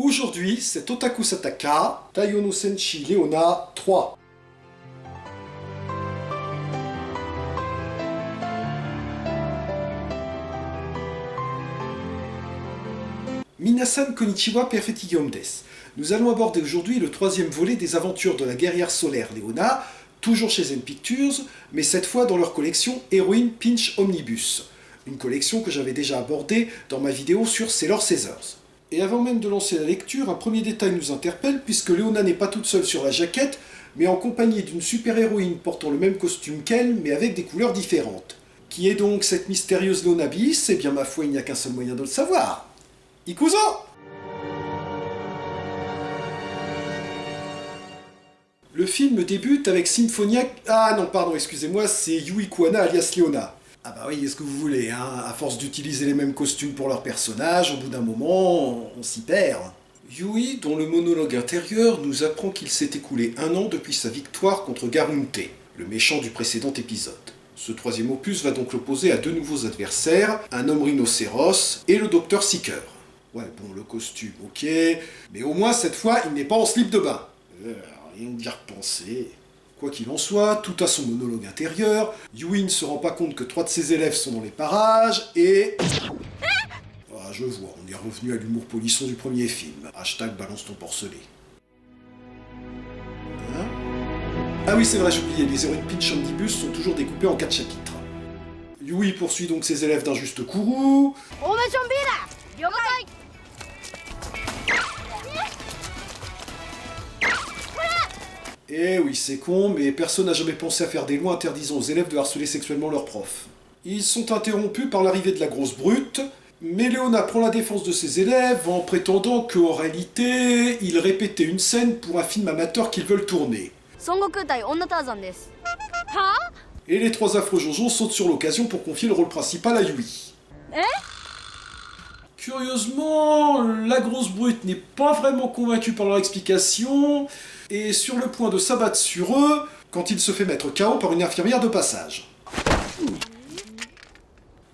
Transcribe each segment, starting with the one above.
Aujourd'hui, c'est Otaku Sataka, Taiyo no Senshi Leona 3. Minasan konnichiwa, perfectigium des. Nous allons aborder aujourd'hui le troisième volet des aventures de la guerrière solaire Leona, toujours chez Zen Pictures, mais cette fois dans leur collection Heroine Pinch Omnibus, une collection que j'avais déjà abordée dans ma vidéo sur Sailor Scissors. Et avant même de lancer la lecture, un premier détail nous interpelle puisque Leona n'est pas toute seule sur la jaquette, mais en compagnie d'une super-héroïne portant le même costume qu'elle, mais avec des couleurs différentes. Qui est donc cette mystérieuse Leona Bis? Eh bien ma foi, il n'y a qu'un seul moyen de le savoir. Ikuzo! Le film débute avec Symphonia... Ah non, pardon, excusez-moi, c'est Yui Kuwana alias Leona. Ah bah oui, est-ce que vous voulez, hein, à force d'utiliser les mêmes costumes pour leurs personnages, au bout d'un moment, on s'y perd. Yui, dont le monologue intérieur nous apprend qu'il s'est écoulé 1 an depuis sa victoire contre Garunte, le méchant du précédent épisode. Ce troisième opus va donc l'opposer à 2 nouveaux adversaires, un homme rhinocéros et le docteur Seeker. Ouais, bon, le costume, ok, mais au moins cette fois, il n'est pas en slip de bain. Rien que d'y repenser... Quoi qu'il en soit, tout a son monologue intérieur, Yui ne se rend pas compte que 3 de ses élèves sont dans les parages, et... Ah, je vois, on est revenu à l'humour polisson du premier film. Hashtag balance ton porcelet. Hein? Ah oui, c'est vrai, j'oubliais, les héroïnes Pinch Omnibus sont toujours découpées en 4 chapitres. Yui poursuit donc ses élèves d'un juste courroux... Eh oui, c'est con, mais personne n'a jamais pensé à faire des lois interdisant aux élèves de harceler sexuellement leurs profs. Ils sont interrompus par l'arrivée de la grosse brute, mais Leona prend la défense de ses élèves en prétendant qu'en réalité, ils répétaient une scène pour un film amateur qu'ils veulent tourner. Et les 3 affreux Jojo sautent sur l'occasion pour confier le rôle principal à Yui. Curieusement, la grosse brute n'est pas vraiment convaincue par leur explication, et sur le point de s'abattre sur eux, quand il se fait mettre KO par une infirmière de passage.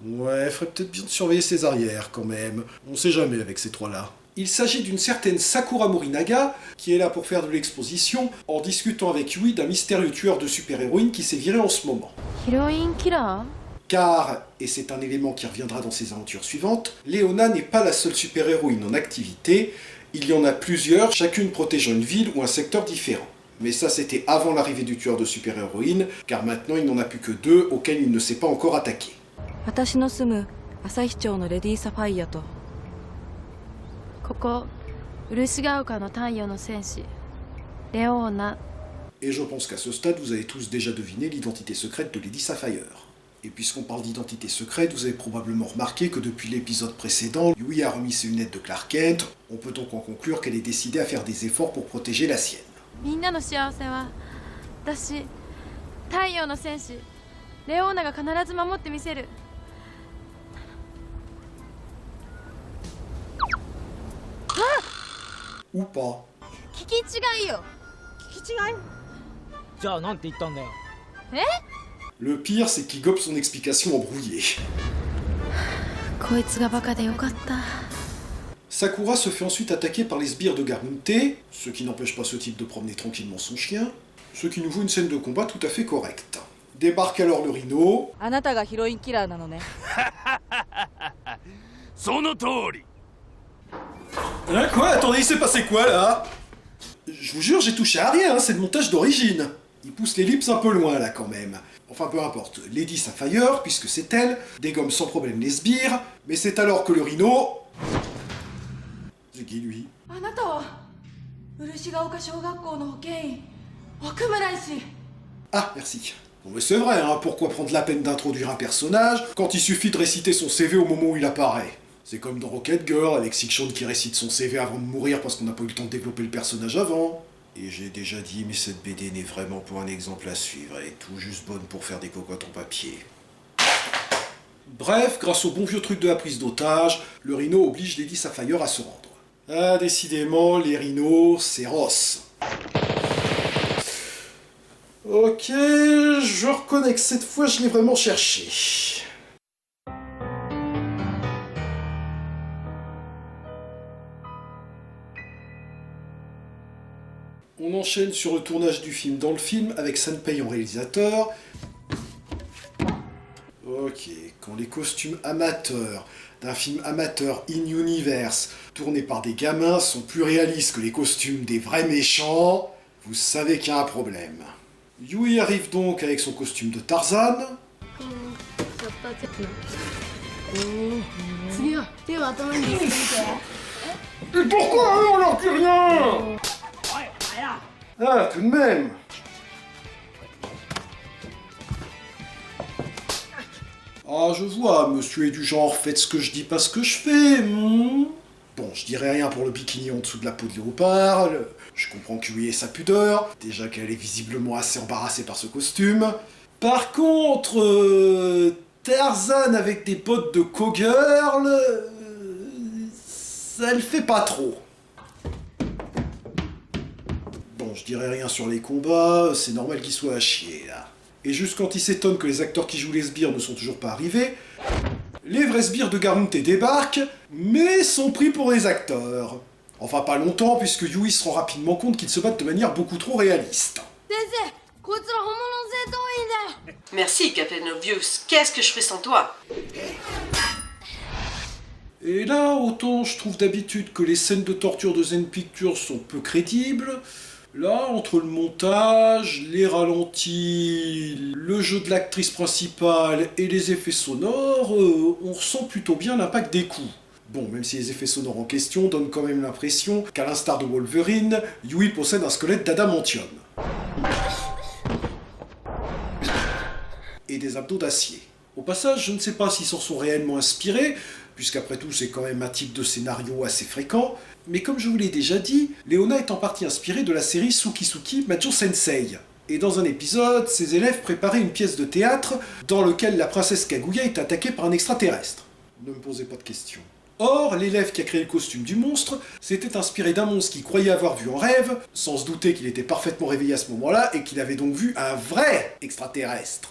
Ouais, ferait peut-être bien de surveiller ses arrières, quand même. On sait jamais avec ces 3-là. Il s'agit d'une certaine Sakura Morinaga, qui est là pour faire de l'exposition, en discutant avec Yui d'un mystérieux tueur de super-héroïnes qui s'est viré en ce moment. Car, et c'est un élément qui reviendra dans ses aventures suivantes, Leona n'est pas la seule super-héroïne en activité, il y en a plusieurs, chacune protégeant une ville ou un secteur différent. Mais ça c'était avant l'arrivée du tueur de super-héroïne, car maintenant il n'en a plus que 2 auxquels il ne s'est pas encore attaqué. Et je pense qu'à ce stade vous avez tous déjà deviné l'identité secrète de Lady Sapphire. Et puisqu'on parle d'identité secrète, vous avez probablement remarqué que depuis l'épisode précédent, Yui a remis ses lunettes de Clark Kent, on peut donc en conclure qu'elle est décidée à faire des efforts pour protéger la sienne. Ou pas. Le pire, c'est qu'il gobe son explication embrouillée. Sakura se fait ensuite attaquer par les sbires de Garunte, ce qui n'empêche pas ce type de promener tranquillement son chien, ce qui nous vaut une scène de combat tout à fait correcte. Débarque alors le rhino. Hein, quoi? Attendez, il s'est passé quoi là? Je vous jure, j'ai touché à rien, hein, c'est le montage d'origine. Il pousse l'ellipse un peu loin là quand même. Enfin peu importe, Lady Sapphire, puisque c'est elle, dégomme sans problème les sbires, mais c'est alors que le rhino... C'est qui lui? Ah, merci. Bon mais c'est vrai, hein, pourquoi prendre la peine d'introduire un personnage quand il suffit de réciter son CV au moment où il apparaît? C'est comme dans Rocket Girl, avec Sean qui récite son CV avant de mourir parce qu'on n'a pas eu le temps de développer le personnage avant. Et j'ai déjà dit, mais cette BD n'est vraiment pas un exemple à suivre, elle est tout juste bonne pour faire des cocottes en papier. Bref, grâce au bon vieux truc de la prise d'otage, le rhino oblige Lady Sapphire à se rendre. Ah, décidément, les rhinos, c'est Ross. Ok, je reconnais que cette fois je l'ai vraiment cherché. On enchaîne sur le tournage du film dans le film avec Sanpei en réalisateur. Ok, quand les costumes amateurs d'un film amateur in-universe tourné par des gamins sont plus réalistes que les costumes des vrais méchants, vous savez qu'il y a un problème. Yui arrive donc avec son costume de Tarzan. Et pourquoi on leur dit rien? Ah, tout de même. Ah, je vois, monsieur est du genre, faites ce que je dis, pas ce que je fais. Bon, je dirais rien pour le bikini en dessous de la peau de léopard. Je comprends que Yui ait sa pudeur. Déjà qu'elle est visiblement assez embarrassée par ce costume. Par contre, Tarzan avec des bottes de cowgirl, ça le fait pas trop. Bon, je dirais rien sur les combats, c'est normal qu'il soit à chier, là. Et juste quand il s'étonne que les acteurs qui jouent les sbires ne sont toujours pas arrivés, les vrais sbires de Garunte débarquent, mais sont pris pour des acteurs. Enfin, pas longtemps, puisque Yui se rend rapidement compte qu'ils se battent de manière beaucoup trop réaliste. Merci, Captain Obvious. Qu'est-ce que je fais sans toi? Et là, autant je trouve d'habitude que les scènes de torture de Zen Pictures sont peu crédibles, là, entre le montage, les ralentis, le jeu de l'actrice principale et les effets sonores, on ressent plutôt bien l'impact des coups. Bon, même si les effets sonores en question donnent quand même l'impression qu'à l'instar de Wolverine, Yui possède un squelette d'adamantium. Et des abdos d'acier. Au passage, je ne sais pas s'ils s'en sont réellement inspirés, puisqu'après tout c'est quand même un type de scénario assez fréquent, mais comme je vous l'ai déjà dit, Leona est en partie inspirée de la série Tsukisuki Majo Sensei. Et dans un épisode, ses élèves préparaient une pièce de théâtre dans laquelle la princesse Kaguya est attaquée par un extraterrestre. Ne me posez pas de questions. Or, l'élève qui a créé le costume du monstre s'était inspiré d'un monstre qu'il croyait avoir vu en rêve, sans se douter qu'il était parfaitement réveillé à ce moment-là et qu'il avait donc vu un vrai extraterrestre.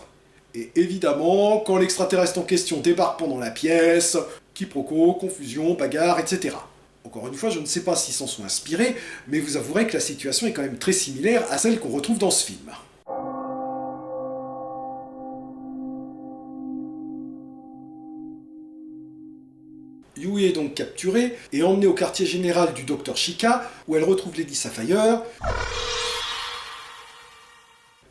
Et évidemment, quand l'extraterrestre en question débarque pendant la pièce, quiproquo, confusion, bagarre, etc. Encore une fois, je ne sais pas s'ils s'en sont inspirés, mais vous avouerez que la situation est quand même très similaire à celle qu'on retrouve dans ce film. Yui est donc capturée et emmenée au quartier général du Dr Shika, où elle retrouve Lady Sapphire,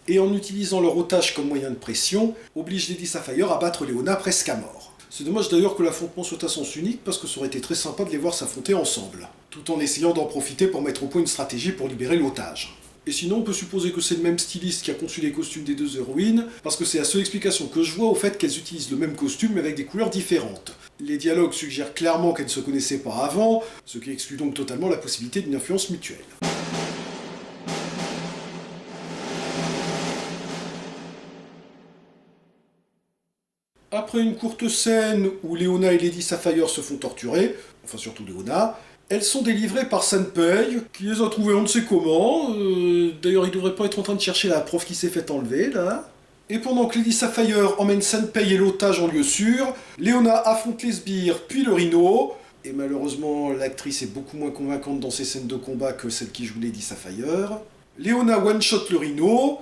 et en utilisant leur otage comme moyen de pression, oblige Lady Sapphire à battre Leona presque à mort. C'est dommage d'ailleurs que l'affrontement soit à sens unique, parce que ça aurait été très sympa de les voir s'affronter ensemble, tout en essayant d'en profiter pour mettre au point une stratégie pour libérer l'otage. Et sinon, on peut supposer que c'est le même styliste qui a conçu les costumes des deux héroïnes, parce que c'est la seule explication que je vois au fait qu'elles utilisent le même costume mais avec des couleurs différentes. Les dialogues suggèrent clairement qu'elles ne se connaissaient pas avant, ce qui exclut donc totalement la possibilité d'une influence mutuelle. Après une courte scène où Leona et Lady Sapphire se font torturer, enfin surtout Leona, elles sont délivrées par Sanpei, qui les a trouvées on ne sait comment. D'ailleurs, il devrait pas être en train de chercher la prof qui s'est fait enlever, là. Et pendant que Lady Sapphire emmène Sanpei et l'otage en lieu sûr, Leona affronte les sbires, puis le rhino. Et malheureusement, l'actrice est beaucoup moins convaincante dans ses scènes de combat que celle qui joue Lady Sapphire. Leona one-shot le rhino.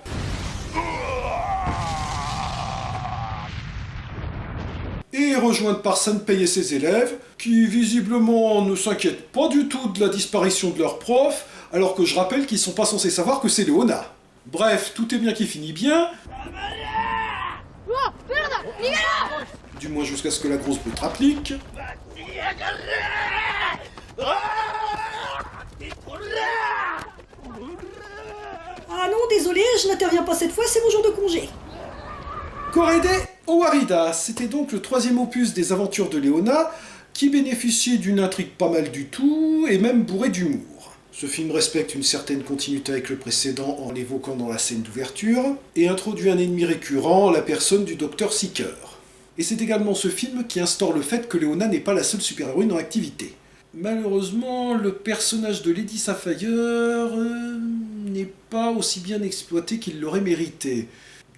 Et rejointe par Sanpei et ses élèves, qui visiblement ne s'inquiètent pas du tout de la disparition de leur prof, alors que je rappelle qu'ils sont pas censés savoir que c'est Leona. Bref, tout est bien qui finit bien. Du moins jusqu'à ce que la grosse brute applique. Ah non, désolé, je n'interviens pas cette fois, c'est mon jour de congé. Korede Owarida, c'était donc le troisième opus des aventures de Leona, qui bénéficie d'une intrigue pas mal du tout, et même bourrée d'humour. Ce film respecte une certaine continuité avec le précédent en l'évoquant dans la scène d'ouverture, et introduit un ennemi récurrent, la personne du Dr Seeker. Et c'est également ce film qui instaure le fait que Leona n'est pas la seule super-héroïne en activité. Malheureusement, le personnage de Lady Sapphire n'est pas aussi bien exploité qu'il l'aurait mérité.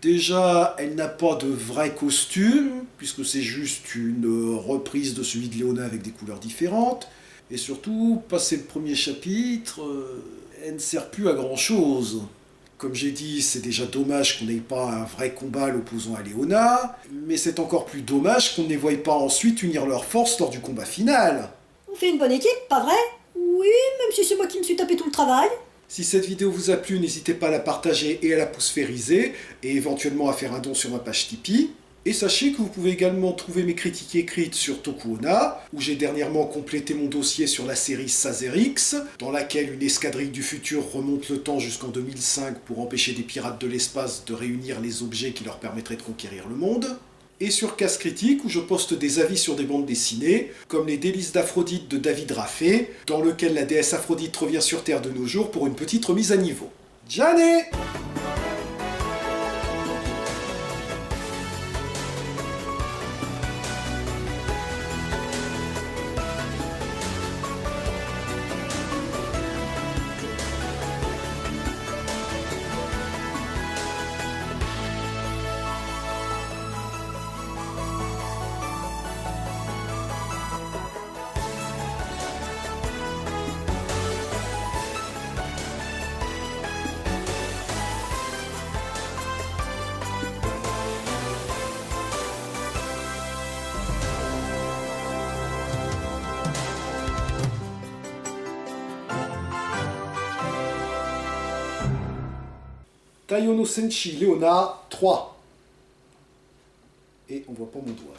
Déjà, elle n'a pas de vrai costume, puisque c'est juste une reprise de celui de Leona avec des couleurs différentes. Et surtout, passé le premier chapitre, elle ne sert plus à grand chose. Comme j'ai dit, c'est déjà dommage qu'on n'ait pas un vrai combat l'opposant à Léona, mais c'est encore plus dommage qu'on ne les voie pas ensuite unir leurs forces lors du combat final. On fait une bonne équipe, pas vrai? Oui, même si c'est moi qui me suis tapé tout le travail. Si cette vidéo vous a plu, n'hésitez pas à la partager et à la pouce fériser, et éventuellement à faire un don sur ma page Tipeee. Et sachez que vous pouvez également trouver mes critiques écrites sur Tokuona, où j'ai dernièrement complété mon dossier sur la série Sazerix, dans laquelle une escadrille du futur remonte le temps jusqu'en 2005 pour empêcher des pirates de l'espace de réunir les objets qui leur permettraient de conquérir le monde. Et sur Casse Critique, où je poste des avis sur des bandes dessinées, comme Les Délices d'Aphrodite de David Raffet, dans lequel la déesse Aphrodite revient sur Terre de nos jours pour une petite remise à niveau. Jané! Taiyo no Senshi Léona 3. Et on voit pas mon doigt.